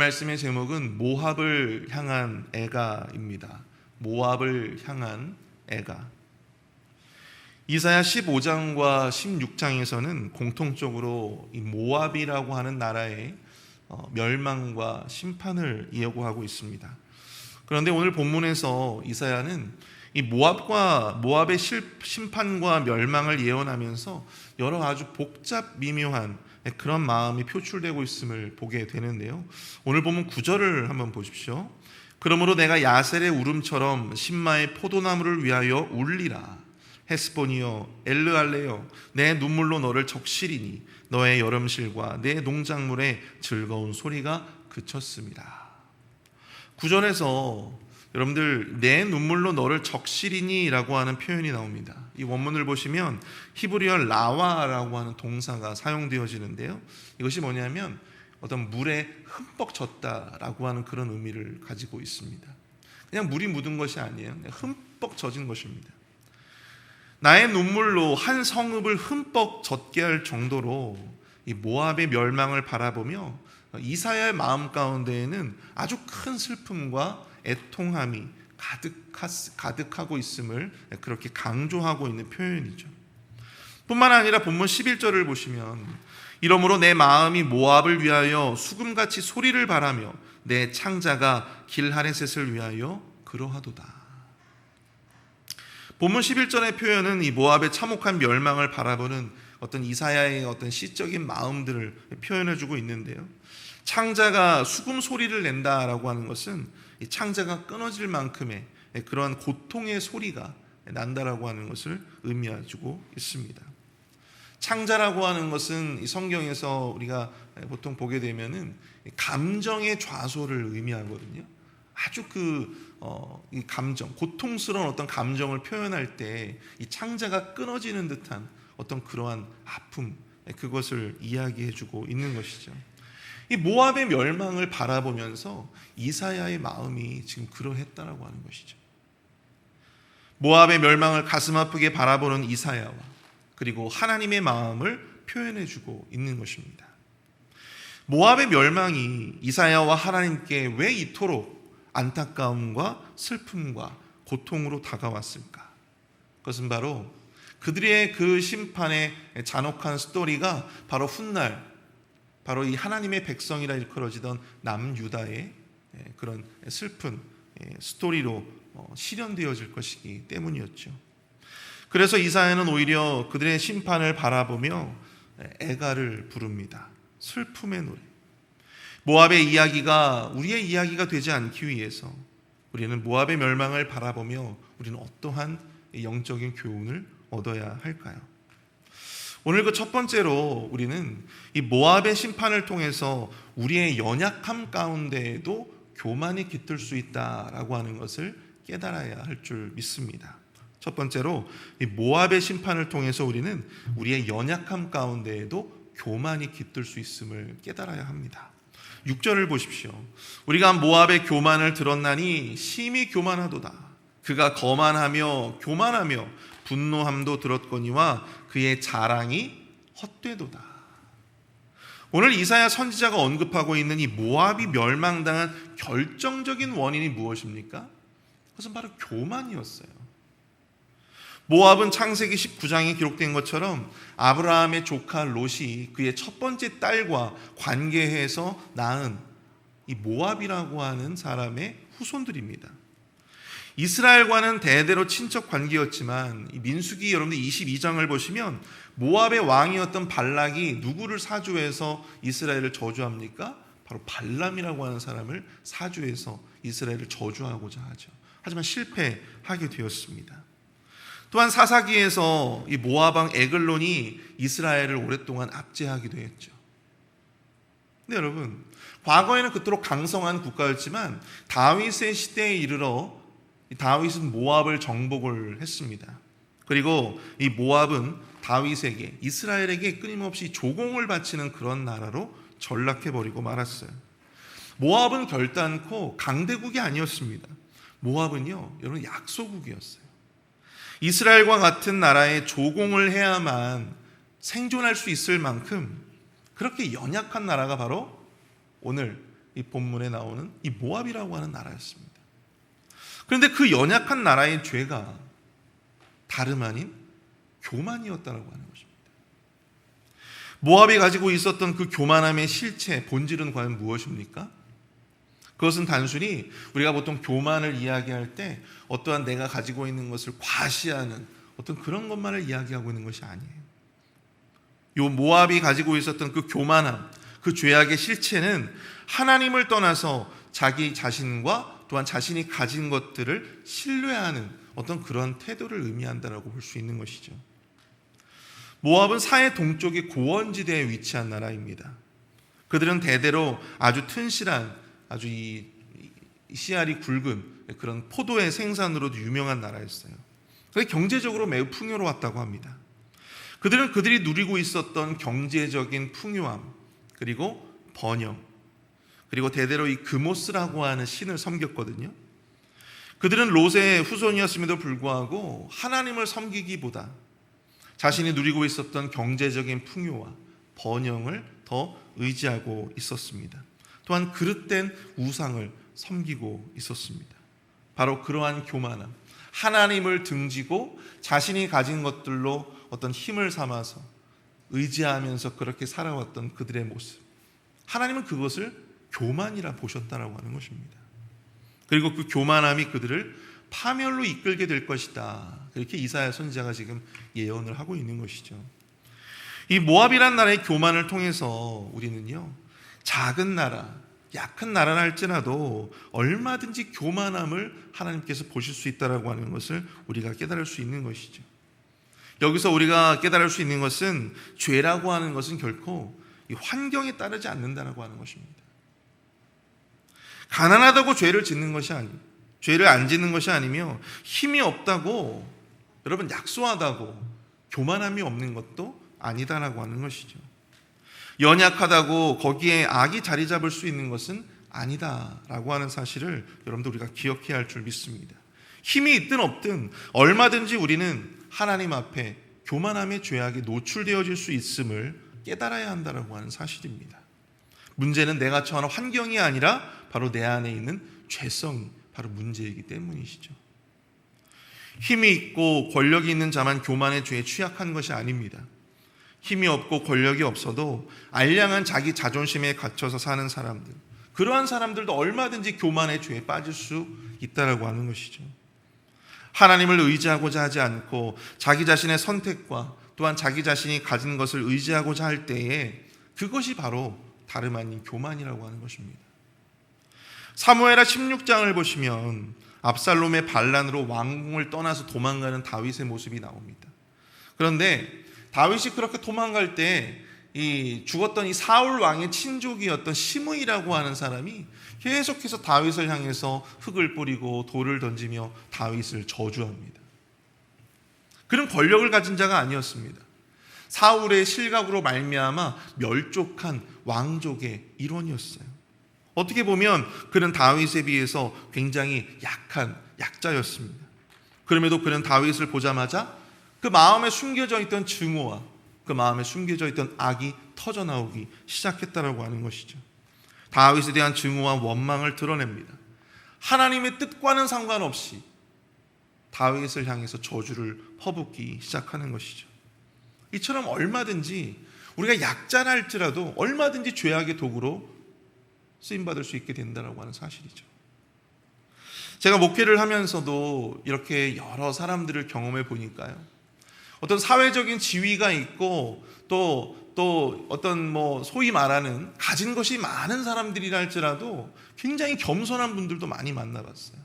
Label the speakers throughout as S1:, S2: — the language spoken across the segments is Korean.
S1: 말씀의 제목은 모압을 향한 애가입니다. 모압을 향한 애가. 이사야 15장과 16장에서는 공통적으로 이 모압이라고 하는 나라의 멸망과 심판을 예고하고 있습니다. 그런데 오늘 본문에서 이사야는 이 모압의 심판과 멸망을 예언하면서 여러 아주 복잡 미묘한 그런 마음이 표출되고 있음을 보게 되는데요. 오늘 본문 9절을 한번 보십시오. 그러므로 내가 야셀의 울음처럼 신마의 포도나무를 위하여 울리라. 헤스본이여 엘르알레여 내 눈물로 너를 적시리니 너의 여름실과 내 농작물의 즐거운 소리가 그쳤습니다. 9절에서 여러분들 내 눈물로 너를 적시리니 라고 하는 표현이 나옵니다. 이 원문을 보시면 히브리어 라와라고 하는 동사가 사용되어지는데요, 이것이 뭐냐면 어떤 물에 흠뻑 젖다라고 하는 그런 의미를 가지고 있습니다. 그냥 물이 묻은 것이 아니에요. 그냥 흠뻑 젖은 것입니다. 나의 눈물로 한 성읍을 흠뻑 젖게 할 정도로 이 모압의 멸망을 바라보며 이사야의 마음 가운데에는 아주 큰 슬픔과 애통함이 가득하고 있음을 그렇게 강조하고 있는 표현이죠. 뿐만 아니라 본문 11절을 보시면 이러므로 내 마음이 모압을 위하여 수금같이 소리를 바라며 내 창자가 길하레셋을 위하여 그러하도다. 본문 11절의 표현은 이 모압의 참혹한 멸망을 바라보는 어떤 이사야의 어떤 시적인 마음들을 표현해주고 있는데요, 창자가 수금 소리를 낸다라고 하는 것은 이 창자가 끊어질 만큼의 그러한 고통의 소리가 난다라고 하는 것을 의미해주고 있습니다. 창자라고 하는 것은 이 성경에서 우리가 보통 보게 되면은 감정의 좌소를 의미하거든요. 아주 이 감정, 고통스러운 어떤 감정을 표현할 때 이 창자가 끊어지는 듯한 어떤 그러한 아픔, 그것을 이야기해주고 있는 것이죠. 이 모압의 멸망을 바라보면서 이사야의 마음이 지금 그러했다라고 하는 것이죠. 모압의 멸망을 가슴 아프게 바라보는 이사야와 그리고 하나님의 마음을 표현해주고 있는 것입니다. 모압의 멸망이 이사야와 하나님께 왜 이토록 안타까움과 슬픔과 고통으로 다가왔을까? 그것은 바로 그들의 그 심판의 잔혹한 스토리가 바로 훗날 바로 이 하나님의 백성이라 일컬어지던 남유다의 그런 슬픈 스토리로 실현되어질 것이기 때문이었죠. 그래서 이사야는 오히려 그들의 심판을 바라보며 애가를 부릅니다. 슬픔의 노래. 모압의 이야기가 우리의 이야기가 되지 않기 위해서 우리는 모압의 멸망을 바라보며 우리는 어떠한 영적인 교훈을 얻어야 할까요? 오늘 그 첫 번째로 우리는 이 모압의 심판을 통해서 우리의 연약함 가운데에도 교만이 깃들 수 있다라고 하는 것을 깨달아야 할 줄 믿습니다. 첫 번째로 이 모압의 심판을 통해서 우리는 우리의 연약함 가운데에도 교만이 깃들 수 있음을 깨달아야 합니다. 6절을 보십시오. 우리가 모압의 교만을 들었나니 심히 교만하도다. 그가 거만하며 교만하며 분노함도 들었거니와 그의 자랑이 헛되도다. 오늘 이사야 선지자가 언급하고 있는 이 모압이 멸망당한 결정적인 원인이 무엇입니까? 그것은 바로 교만이었어요. 모압은 창세기 19장에 기록된 것처럼 아브라함의 조카 롯이 그의 첫 번째 딸과 관계해서 낳은 이 모압이라고 하는 사람의 후손들입니다. 이스라엘과는 대대로 친척 관계였지만 이 민수기 여러분들 22장을 보시면 모압의 왕이었던 발락이 누구를 사주해서 이스라엘을 저주합니까? 바로 발람이라고 하는 사람을 사주해서 이스라엘을 저주하고자 하죠. 하지만 실패하게 되었습니다. 또한 사사기에서 이 모압 왕 에글론이 이스라엘을 오랫동안 압제하기도 했죠. 근데 여러분, 과거에는 그토록 강성한 국가였지만 다윗의 시대에 이르러 다윗은 모압을 정복을 했습니다. 그리고 이 모압은 다윗에게, 이스라엘에게 끊임없이 조공을 바치는 그런 나라로 전락해버리고 말았어요. 모압은 결단코 강대국이 아니었습니다. 모압은요, 여러분, 약소국이었어요. 이스라엘과 같은 나라에 조공을 해야만 생존할 수 있을 만큼 그렇게 연약한 나라가 바로 오늘 이 본문에 나오는 이 모압이라고 하는 나라였습니다. 그런데 그 연약한 나라의 죄가 다름 아닌 교만이었다라고 하는 것입니다. 모압이 가지고 있었던 그 교만함의 실체, 본질은 과연 무엇입니까? 그것은 단순히 우리가 보통 교만을 이야기할 때 어떠한 내가 가지고 있는 것을 과시하는 어떤 그런 것만을 이야기하고 있는 것이 아니에요. 요 모압이 가지고 있었던 그 교만함, 그 죄악의 실체는 하나님을 떠나서 자기 자신과 또한 자신이 가진 것들을 신뢰하는 어떤 그런 태도를 의미한다라고 볼 수 있는 것이죠. 모압은 사해 동쪽의 고원지대에 위치한 나라입니다. 그들은 대대로 아주 튼실한, 아주 이 씨알이 굵은 그런 포도의 생산으로도 유명한 나라였어요. 그래서 경제적으로 매우 풍요로웠다고 합니다. 그들은 그들이 누리고 있었던 경제적인 풍요함, 그리고 번영, 그리고 대대로 이 그모스라고 하는 신을 섬겼거든요. 그들은 롯의 후손이었음에도 불구하고 하나님을 섬기기보다 자신이 누리고 있었던 경제적인 풍요와 번영을 더 의지하고 있었습니다. 또한 그릇된 우상을 섬기고 있었습니다. 바로 그러한 교만함, 하나님을 등지고 자신이 가진 것들로 어떤 힘을 삼아서 의지하면서 그렇게 살아왔던 그들의 모습, 하나님은 그것을 교만이라 보셨다라고 하는 것입니다. 그리고 그 교만함이 그들을 파멸로 이끌게 될 것이다, 그렇게 이사야 선지자가 지금 예언을 하고 있는 것이죠. 이 모압이란 나라의 교만을 통해서 우리는요, 작은 나라, 약한 나라라 할지라도 얼마든지 교만함을 하나님께서 보실 수 있다라고 하는 것을 우리가 깨달을 수 있는 것이죠. 여기서 우리가 깨달을 수 있는 것은 죄라고 하는 것은 결코 이 환경에 따르지 않는다라고 하는 것입니다. 가난하다고 죄를 짓는 것이 아니고, 죄를 안 짓는 것이 아니며, 힘이 없다고, 여러분 약소하다고 교만함이 없는 것도 아니다라고 하는 것이죠. 연약하다고 거기에 악이 자리 잡을 수 있는 것은 아니다라고 하는 사실을 여러분들 우리가 기억해야 할 줄 믿습니다. 힘이 있든 없든 얼마든지 우리는 하나님 앞에 교만함의 죄악에 노출되어질 수 있음을 깨달아야 한다라고 하는 사실입니다. 문제는 내가 처한 환경이 아니라 바로 내 안에 있는 죄성이 바로 문제이기 때문이시죠. 힘이 있고 권력이 있는 자만 교만의 죄에 취약한 것이 아닙니다. 힘이 없고 권력이 없어도 알량한 자기 자존심에 갇혀서 사는 사람들, 그러한 사람들도 얼마든지 교만의 죄에 빠질 수 있다라고 하는 것이죠. 하나님을 의지하고자 하지 않고 자기 자신의 선택과 또한 자기 자신이 가진 것을 의지하고자 할 때에 그것이 바로 다름 아닌 교만이라고 하는 것입니다. 사무엘하 16장을 보시면 압살롬의 반란으로 왕궁을 떠나서 도망가는 다윗의 모습이 나옵니다. 그런데 다윗이 그렇게 도망갈 때 이 죽었던 이 사울 왕의 친족이었던 시므이라고 하는 사람이 계속해서 다윗을 향해서 흙을 뿌리고 돌을 던지며 다윗을 저주합니다. 그런 권력을 가진 자가 아니었습니다. 사울의 실각으로 말미암아 멸족한 왕족의 일원이었어요. 어떻게 보면 그는 다윗에 비해서 굉장히 약한 약자였습니다. 그럼에도 그는 다윗을 보자마자 그 마음에 숨겨져 있던 증오와 그 마음에 숨겨져 있던 악이 터져나오기 시작했다라고 하는 것이죠. 다윗에 대한 증오와 원망을 드러냅니다. 하나님의 뜻과는 상관없이 다윗을 향해서 저주를 퍼붓기 시작하는 것이죠. 이처럼 얼마든지 우리가 약자라 할지라도 얼마든지 죄악의 도구로 쓰임받을 수 있게 된다라고 하는 사실이죠. 제가 목회를 하면서도 이렇게 여러 사람들을 경험해 보니까요, 어떤 사회적인 지위가 있고 또 어떤 소위 말하는 가진 것이 많은 사람들이라 할지라도 굉장히 겸손한 분들도 많이 만나봤어요.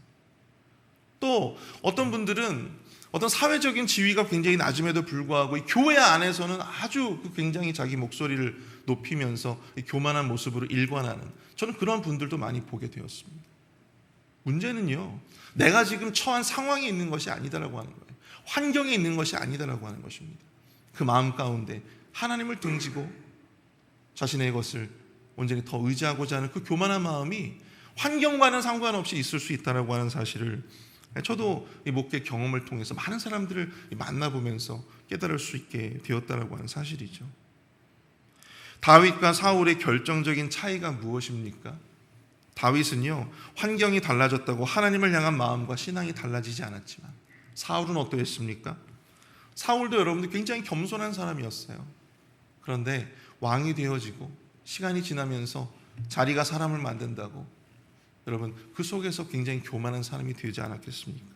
S1: 또 어떤 분들은 어떤 사회적인 지위가 굉장히 낮음에도 불구하고 이 교회 안에서는 아주 굉장히 자기 목소리를 높이면서 교만한 모습으로 일관하는, 저는 그런 분들도 많이 보게 되었습니다. 문제는요, 내가 지금 처한 상황에 있는 것이 아니다라고 하는 거예요. 환경에 있는 것이 아니다라고 하는 것입니다. 그 마음 가운데 하나님을 등지고 자신의 것을 온전히 더 의지하고자 하는 그 교만한 마음이 환경과는 상관없이 있을 수 있다라고 하는 사실을 저도 이 목회 경험을 통해서 많은 사람들을 만나보면서 깨달을 수 있게 되었다라고 하는 사실이죠. 다윗과 사울의 결정적인 차이가 무엇입니까? 다윗은요, 환경이 달라졌다고 하나님을 향한 마음과 신앙이 달라지지 않았지만 사울은 어떠했습니까? 사울도 여러분들 굉장히 겸손한 사람이었어요. 그런데 왕이 되어지고 시간이 지나면서 자리가 사람을 만든다고, 여러분 그 속에서 굉장히 교만한 사람이 되지 않았겠습니까?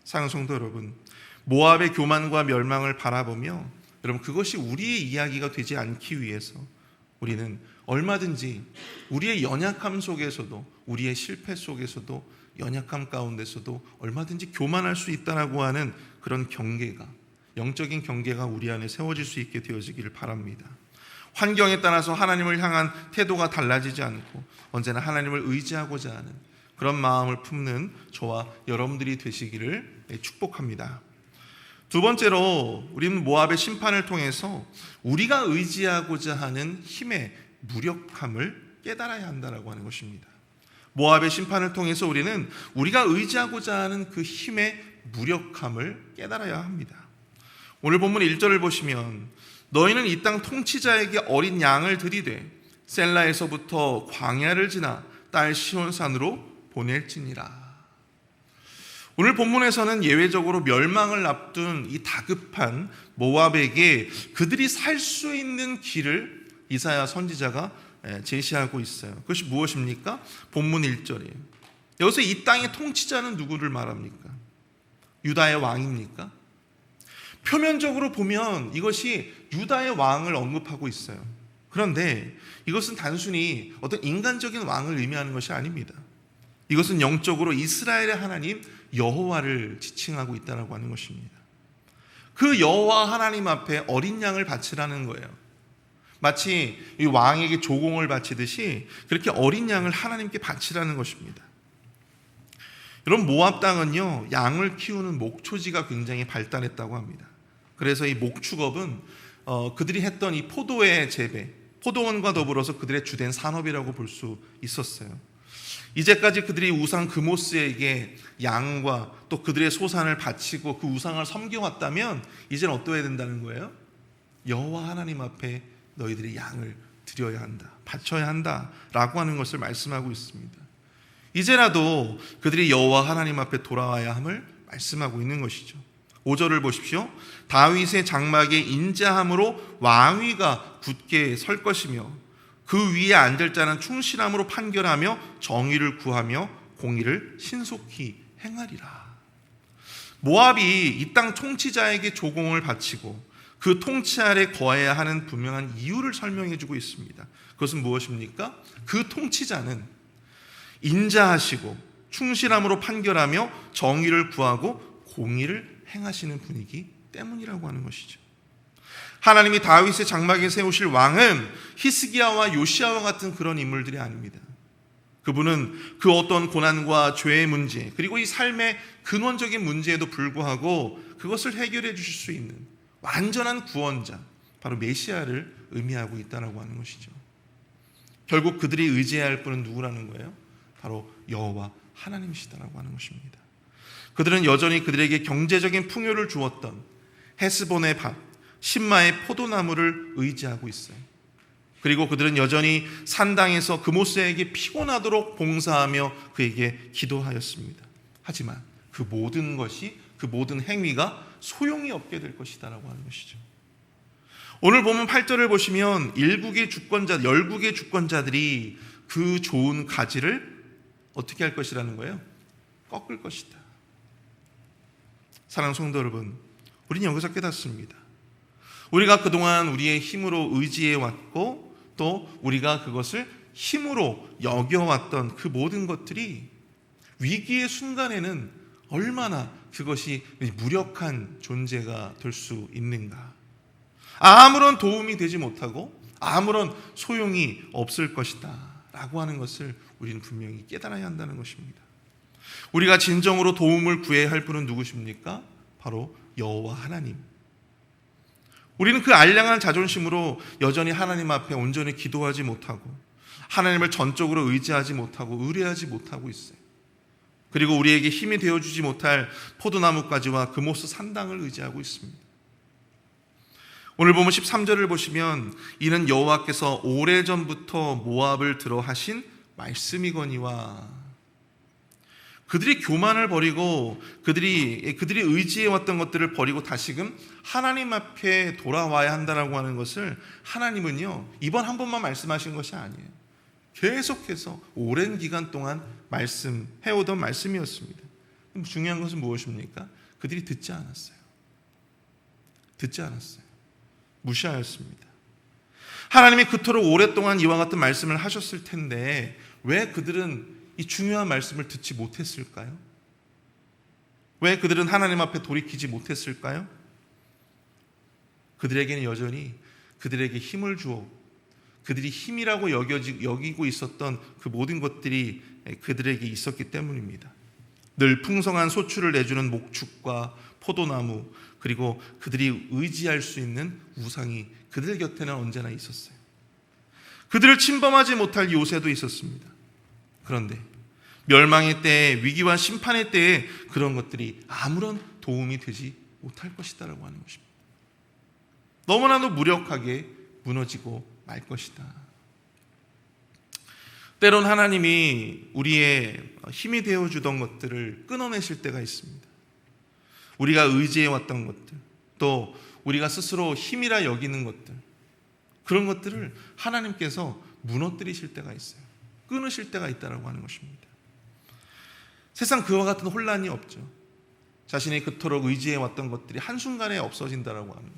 S1: 사랑하는 성도 여러분, 모압의 교만과 멸망을 바라보며 여러분 그것이 우리의 이야기가 되지 않기 위해서 우리는 얼마든지 우리의 연약함 속에서도, 우리의 실패 속에서도, 연약함 가운데서도 얼마든지 교만할 수 있다라고 하는 그런 경계가, 영적인 경계가 우리 안에 세워질 수 있게 되어지기를 바랍니다. 환경에 따라서 하나님을 향한 태도가 달라지지 않고 언제나 하나님을 의지하고자 하는 그런 마음을 품는 저와 여러분들이 되시기를 축복합니다. 두 번째로, 우리는 모압의 심판을 통해서 우리가 의지하고자 하는 힘의 무력함을 깨달아야 한다라고 하는 것입니다. 모압의 심판을 통해서 우리는 우리가 의지하고자 하는 그 힘의 무력함을 깨달아야 합니다. 오늘 본문 1절을 보시면 너희는 이 땅 통치자에게 어린 양을 들이되 셀라에서부터 광야를 지나 딸 시온산으로 보낼지니라. 오늘 본문에서는 예외적으로 멸망을 앞둔 이 다급한 모압에게 그들이 살 수 있는 길을 이사야 선지자가 제시하고 있어요. 그것이 무엇입니까? 본문 1절이에요. 여기서 이 땅의 통치자는 누구를 말합니까? 유다의 왕입니까? 표면적으로 보면 이것이 유다의 왕을 언급하고 있어요. 그런데 이것은 단순히 어떤 인간적인 왕을 의미하는 것이 아닙니다. 이것은 영적으로 이스라엘의 하나님 여호와를 지칭하고 있다고 하는 것입니다. 그 여호와 하나님 앞에 어린 양을 바치라는 거예요. 마치 이 왕에게 조공을 바치듯이 그렇게 어린 양을 하나님께 바치라는 것입니다. 여러분, 모압 땅은요, 양을 키우는 목초지가 굉장히 발달했다고 합니다. 그래서 이 목축업은 그들이 했던 이 포도의 재배, 포도원과 더불어서 그들의 주된 산업이라고 볼 수 있었어요. 이제까지 그들이 우상 그모스에게 양과 또 그들의 소산을 바치고 그 우상을 섬겨왔다면 이제는 어떠해야 된다는 거예요? 여호와 하나님 앞에 너희들이 양을 드려야 한다, 바쳐야 한다라고 하는 것을 말씀하고 있습니다. 이제라도 그들이 여호와 하나님 앞에 돌아와야 함을 말씀하고 있는 것이죠. 5절을 보십시오. 다윗의 장막에 인자함으로 왕위가 굳게 설 것이며 그 위에 앉을 자는 충실함으로 판결하며 정의를 구하며 공의를 신속히 행하리라. 모압이 이 땅 통치자에게 조공을 바치고 그 통치 아래 거해야 하는 분명한 이유를 설명해 주고 있습니다. 그것은 무엇입니까? 그 통치자는 인자하시고 충실함으로 판결하며 정의를 구하고 공의를 행하시는 분이기 때문이라고 하는 것이죠. 하나님이 다윗의 장막에 세우실 왕은 히스기야와 요시야와 같은 그런 인물들이 아닙니다. 그분은 그 어떤 고난과 죄의 문제, 그리고 이 삶의 근원적인 문제에도 불구하고 그것을 해결해 주실 수 있는 완전한 구원자, 바로 메시아를 의미하고 있다고 하는 것이죠. 결국 그들이 의지해야 할 분은 누구라는 거예요? 바로 여호와 하나님이시다라고 하는 것입니다. 그들은 여전히 그들에게 경제적인 풍요를 주었던 헤스본의 밭, 신마의 포도나무를 의지하고 있어요. 그리고 그들은 여전히 산당에서 그모스에게 피곤하도록 봉사하며 그에게 기도하였습니다. 하지만 그 모든 것이, 그 모든 행위가 소용이 없게 될 것이다라고 하는 것이죠. 오늘 보면 8절을 보시면 열국의 주권자들이 그 좋은 가지를 어떻게 할 것이라는 거예요? 꺾을 것이다. 사랑하는 성도 여러분, 우리는 여기서 깨닫습니다. 우리가 그동안 우리의 힘으로 의지해왔고 또 우리가 그것을 힘으로 여겨왔던 그 모든 것들이 위기의 순간에는 얼마나 그것이 무력한 존재가 될 수 있는가. 아무런 도움이 되지 못하고 아무런 소용이 없을 것이다 라고 하는 것을 우리는 분명히 깨달아야 한다는 것입니다. 우리가 진정으로 도움을 구해야 할 분은 누구십니까? 바로 여호와 하나님. 우리는 그 알량한 자존심으로 여전히 하나님 앞에 온전히 기도하지 못하고 하나님을 전적으로 의지하지 못하고 의뢰하지 못하고 있어요. 그리고 우리에게 힘이 되어주지 못할 포도나무까지와 그모스 산당을 의지하고 있습니다. 오늘 보면 13절을 보시면 이는 여호와께서 오래전부터 모압을 들어 하신 말씀이거니와. 그들이 교만을 버리고 그들이 의지해왔던 것들을 버리고 다시금 하나님 앞에 돌아와야 한다라고 하는 것을 하나님은요, 이번 한 번만 말씀하신 것이 아니에요. 계속해서 오랜 기간 동안 말씀해오던 말씀이었습니다. 중요한 것은 무엇입니까? 그들이 듣지 않았어요. 듣지 않았어요. 무시하였습니다. 하나님이 그토록 오랫동안 이와 같은 말씀을 하셨을 텐데 왜 그들은 이 중요한 말씀을 듣지 못했을까요? 왜 그들은 하나님 앞에 돌이키지 못했을까요? 그들에게는 여전히 그들에게 힘을 주어 그들이 힘이라고 여기고 있었던 그 모든 것들이 그들에게 있었기 때문입니다. 늘 풍성한 소출을 내주는 목축과 포도나무, 그리고 그들이 의지할 수 있는 우상이 그들 곁에는 언제나 있었어요. 그들을 침범하지 못할 요새도 있었습니다. 그런데 멸망의 때에, 위기와 심판의 때에 그런 것들이 아무런 도움이 되지 못할 것이다라고 하는 것입니다. 너무나도 무력하게 무너지고 말 것이다. 때론 하나님이 우리의 힘이 되어주던 것들을 끊어내실 때가 있습니다. 우리가 의지해왔던 것들, 또 우리가 스스로 힘이라 여기는 것들, 그런 것들을 하나님께서 무너뜨리실 때가 있어요. 끊으실 때가 있다라고 하는 것입니다. 세상 그와 같은 혼란이 없죠. 자신이 그토록 의지해왔던 것들이 한순간에 없어진다라고 하는 것,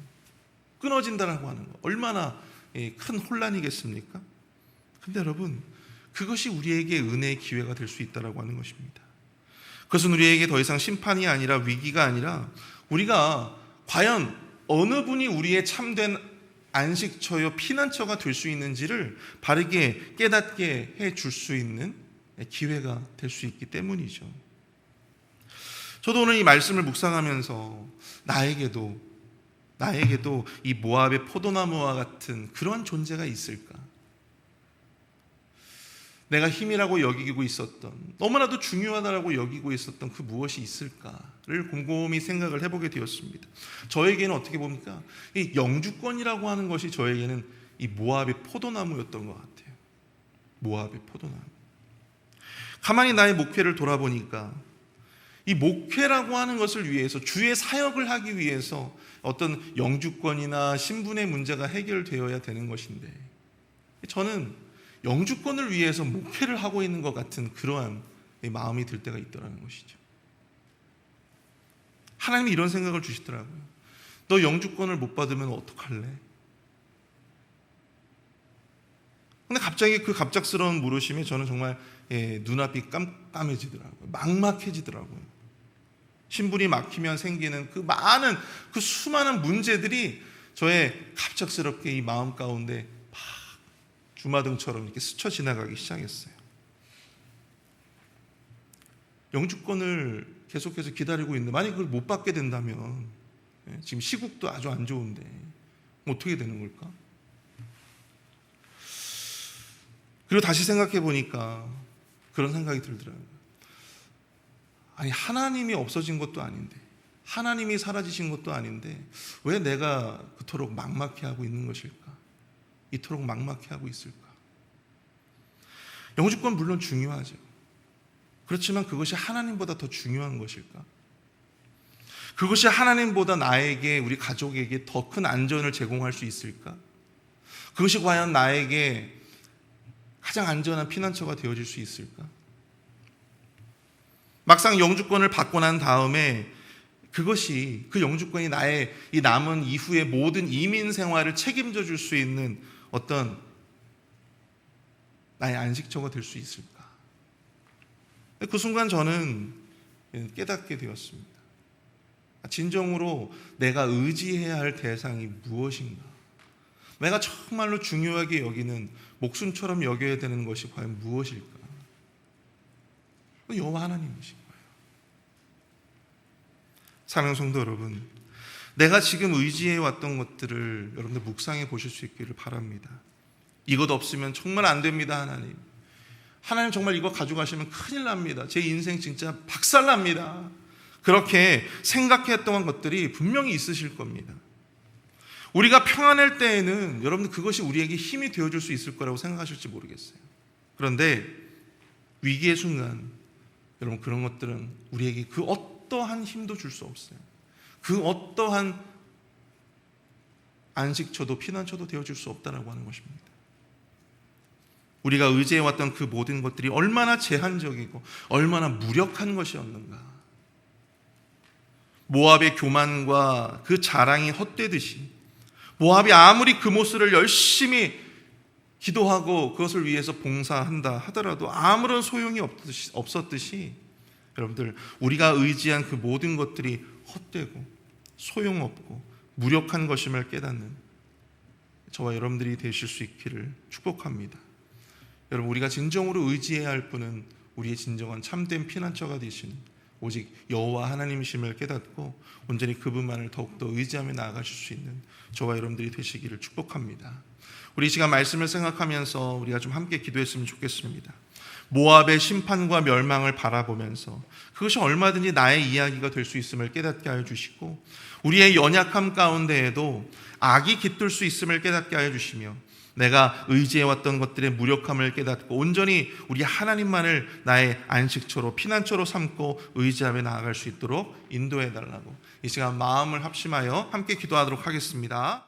S1: 끊어진다라고 하는 것, 얼마나 큰 혼란이겠습니까? 근데 여러분, 그것이 우리에게 은혜의 기회가 될 수 있다라고 하는 것입니다. 그것은 우리에게 더 이상 심판이 아니라 위기가 아니라 우리가 과연 어느 분이 우리의 참된 안식처요 피난처가 될 수 있는지를 바르게 깨닫게 해줄 수 있는 기회가 될 수 있기 때문이죠. 저도 오늘 이 말씀을 묵상하면서 나에게도 이 모압의 포도나무와 같은 그런 존재가 있을까? 내가 힘이라고 여기고 있었던, 너무나도 중요하다라고 여기고 있었던 그 무엇이 있을까를 곰곰이 생각을 해보게 되었습니다. 저에게는 어떻게 봅니까? 이 영주권이라고 하는 것이 저에게는 이 모압의 포도나무였던 것 같아요. 모압의 포도나무. 가만히 나의 목회를 돌아보니까 이 목회라고 하는 것을 위해서, 주의 사역을 하기 위해서 어떤 영주권이나 신분의 문제가 해결되어야 되는 것인데, 저는 영주권을 위해서 목회를 하고 있는 것 같은 그러한 마음이 들 때가 있더라는 것이죠. 하나님이 이런 생각을 주시더라고요. 너 영주권을 못 받으면 어떡할래? 근데 갑자기 그 갑작스러운 물으심에 저는 정말 눈앞이 깜깜해지더라고요. 막막해지더라고요. 신분이 막히면 생기는 그 수많은 문제들이 저의 갑작스럽게 이 마음 가운데 주마등처럼 이렇게 스쳐 지나가기 시작했어요. 영주권을 계속해서 기다리고 있는데 만약 그걸 못 받게 된다면, 지금 시국도 아주 안 좋은데 어떻게 되는 걸까? 그리고 다시 생각해 보니까 그런 생각이 들더라고요. 아니, 하나님이 없어진 것도 아닌데, 하나님이 사라지신 것도 아닌데 왜 내가 그토록 막막해하고 있는 것일까? 이토록 막막해하고 있을까? 영주권 물론 중요하죠. 그렇지만 그것이 하나님보다 더 중요한 것일까? 그것이 하나님보다 나에게, 우리 가족에게 더 큰 안전을 제공할 수 있을까? 그것이 과연 나에게 가장 안전한 피난처가 되어질 수 있을까? 막상 영주권을 받고 난 다음에 그 영주권이 나의 이 남은 이후의 모든 이민 생활을 책임져 줄 수 있는 어떤 나의 안식처가 될 수 있을까? 그 순간 저는 깨닫게 되었습니다. 진정으로 내가 의지해야 할 대상이 무엇인가? 내가 정말로 중요하게 여기는, 목숨처럼 여겨야 되는 것이 과연 무엇일까? 여호와 하나님이신 거예요. 사랑하는 성도 여러분, 내가 지금 의지해왔던 것들을 여러분들 묵상해 보실 수 있기를 바랍니다. 이것 없으면 정말 안 됩니다. 하나님 정말 이거 가져가시면 큰일 납니다. 제 인생 진짜 박살납니다. 그렇게 생각했던 것들이 분명히 있으실 겁니다. 우리가 평안할 때에는 여러분들 그것이 우리에게 힘이 되어줄 수 있을 거라고 생각하실지 모르겠어요. 그런데 위기의 순간, 여러분 그런 것들은 우리에게 그 어떠한 힘도 줄 수 없어요. 그 어떠한 안식처도 피난처도 되어줄 수 없다라고 하는 것입니다. 우리가 의지해왔던 그 모든 것들이 얼마나 제한적이고 얼마나 무력한 것이었는가. 모압의 교만과 그 자랑이 헛되듯이, 모압이 아무리 그 모습을 열심히 기도하고 그것을 위해서 봉사한다 하더라도 아무런 소용이 없었듯이, 여러분들 우리가 의지한 그 모든 것들이 헛되고 소용없고 무력한 것임을 깨닫는 저와 여러분들이 되실 수 있기를 축복합니다. 여러분, 우리가 진정으로 의지해야 할 분은 우리의 진정한 참된 피난처가 되신 오직 여호와 하나님이심을 깨닫고 온전히 그분만을 더욱더 의지하며 나아가실 수 있는 저와 여러분들이 되시기를 축복합니다. 우리 이 시간 말씀을 생각하면서 우리가 좀 함께 기도했으면 좋겠습니다. 모압의 심판과 멸망을 바라보면서 그것이 얼마든지 나의 이야기가 될 수 있음을 깨닫게 하여 주시고, 우리의 연약함 가운데에도 악이 깃들 수 있음을 깨닫게 하여 주시며, 내가 의지해왔던 것들의 무력함을 깨닫고 온전히 우리 하나님만을 나의 안식처로 피난처로 삼고 의지하며 나아갈 수 있도록 인도해 달라고 이 시간 마음을 합심하여 함께 기도하도록 하겠습니다.